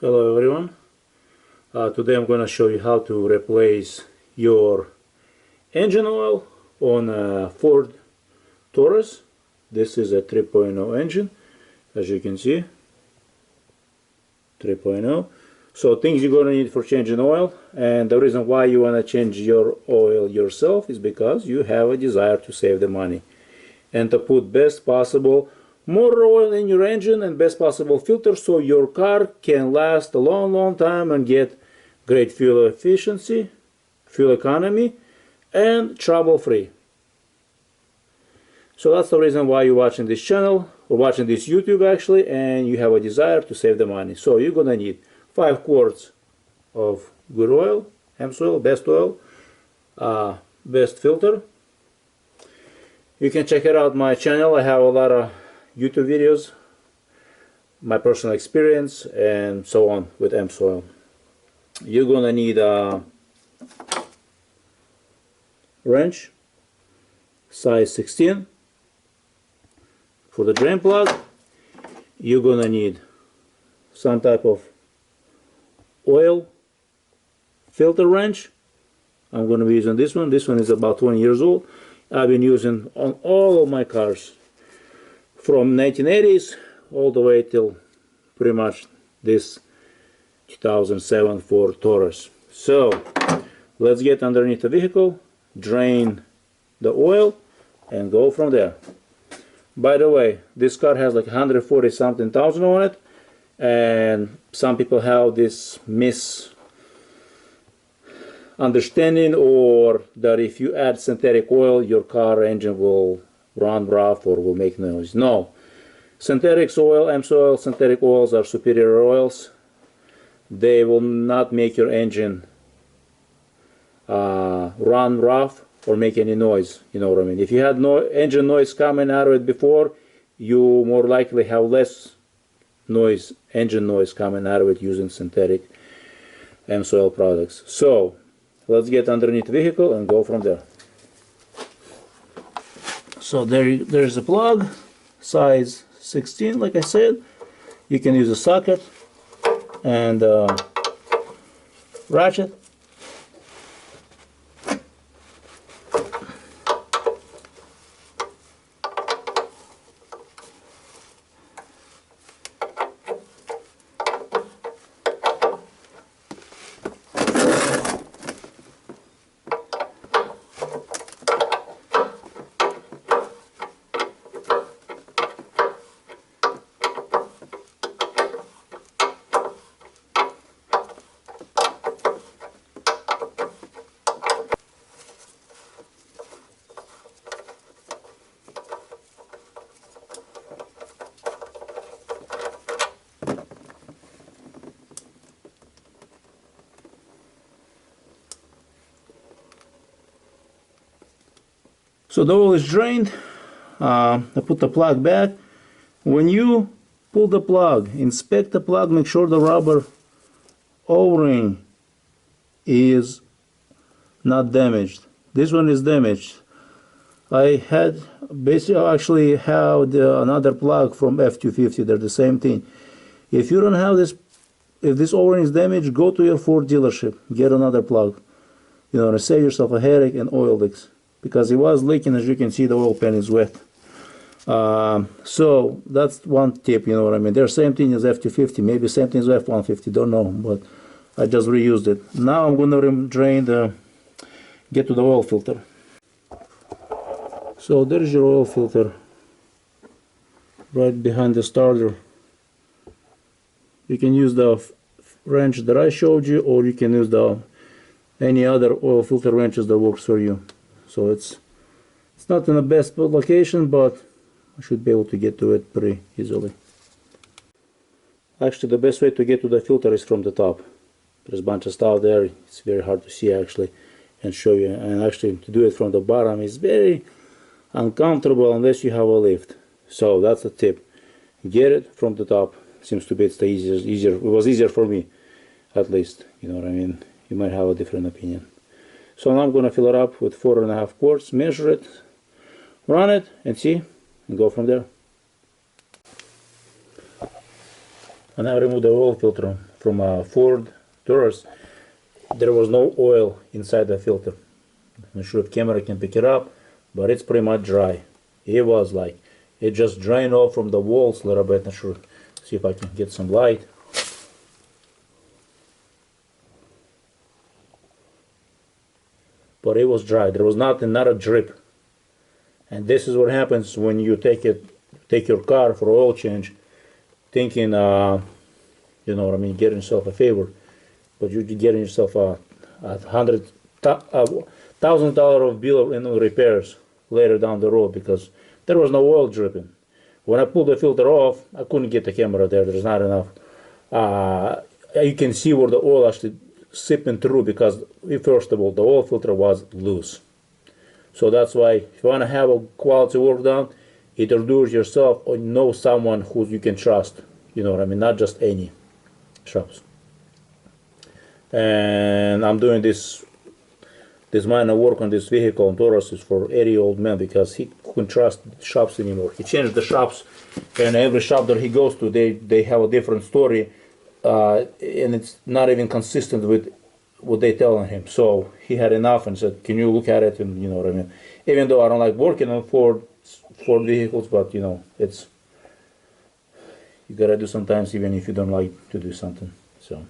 Hello everyone. Today I'm going to show you how to replace your engine oil on a Ford Taurus. This is a 3.0 engine, as you can see, 3.0. So things you're going to need for changing oil, and the reason why you want to change your oil yourself is because you have a desire to save the money and to put best possible motor oil in your engine and best possible filter so your car can last a long time and get great fuel efficiency, fuel economy, and trouble free. So that's the reason why you're watching this channel or watching this YouTube actually, and you have a desire to save the money. So you're gonna need 5 quarts of good oil, amsoil, best oil, best filter. You can check it out my channel. I have a lot of YouTube videos, my personal experience, and so on with amsoil. You're gonna need a wrench size 16 for the drain plug. You're gonna need some type of oil filter wrench. I'm gonna be using this one. This one is about 20 years old. I've been using on all of my cars from 1980s all the way till pretty much this 2007 Ford Taurus. So let's get underneath the vehicle, drain the oil, and go from there. By the way, this car has like 140 something thousand on it, and some people have this misunderstanding or that if you add synthetic oil your car engine will run rough or will make noise. No, synthetic oil, amsoil, synthetic oils are superior oils. They will not make your engine run rough or make any noise. You know what I mean? If you had no engine noise coming out of it before, you more likely have less noise, engine noise coming out of it using synthetic amsoil products. So let's get underneath the vehicle and go from there. So there's a plug, size 16, like I said. You can use a socket and ratchet. So the oil is drained. I put the plug back. When you pull the plug, inspect the plug, make sure the rubber O-ring is not damaged. This one is damaged. I had actually have another plug from F250. They're the same thing. If you don't have this, if this O-ring is damaged, go to your Ford dealership, get another plug. You know, to save yourself a headache and oil leaks. Because it was leaking, as you can see, the oil pan is wet. So that's one tip, you know what I mean. They're same thing as F250, maybe same thing as F150, don't know, but I just reused it. Now I'm going to drain get to the oil filter. So there's your oil filter, right behind the starter. You can use the wrench that I showed you, or you can use any other oil filter wrenches that works for you. So it's not in the best location, but I should be able to get to it pretty easily. Actually, the best way to get to the filter is from the top. There's a bunch of stuff there. It's very hard to see actually and show you. And actually, to do it from the bottom is very uncomfortable unless you have a lift. So that's the tip. Get it from the top. Seems to be it's the easier. It was easier for me, at least. You know what I mean? You might have a different opinion. So now I'm going to fill it up with 4.5 quarts, measure it, run it, and see, and go from there. When I removed the oil filter from a Ford Taurus, there was no oil inside the filter. I'm not sure if camera can pick it up, but it's pretty much dry. It was like, it just drained off from the walls a little bit. Not sure. See if I can get some light. But it was dry. There was not a drip. And this is what happens when you take your car for oil change, thinking, you know what I mean, getting yourself a favor, but you're getting yourself a $1,000 of bill of repairs later down the road because there was no oil dripping. When I pulled the filter off, I couldn't get the camera there. There's not enough. You can see where the oil actually sipping through because, first of all, the oil filter was loose. So that's why if you want to have a quality work done, either do it yourself or know someone who you can trust. You know what I mean? Not just any shops. And I'm doing this minor work on this vehicle on Taurus is for 80-year-old man because he couldn't trust shops anymore. He changed the shops, and every shop that he goes to, they have a different story, and it's not even consistent with what they telling him. So he had enough and said, "Can you look at it?" And you know what I mean. Even though I don't like working on Ford vehicles, but you know, it's you gotta do sometimes even if you don't like to do something. So.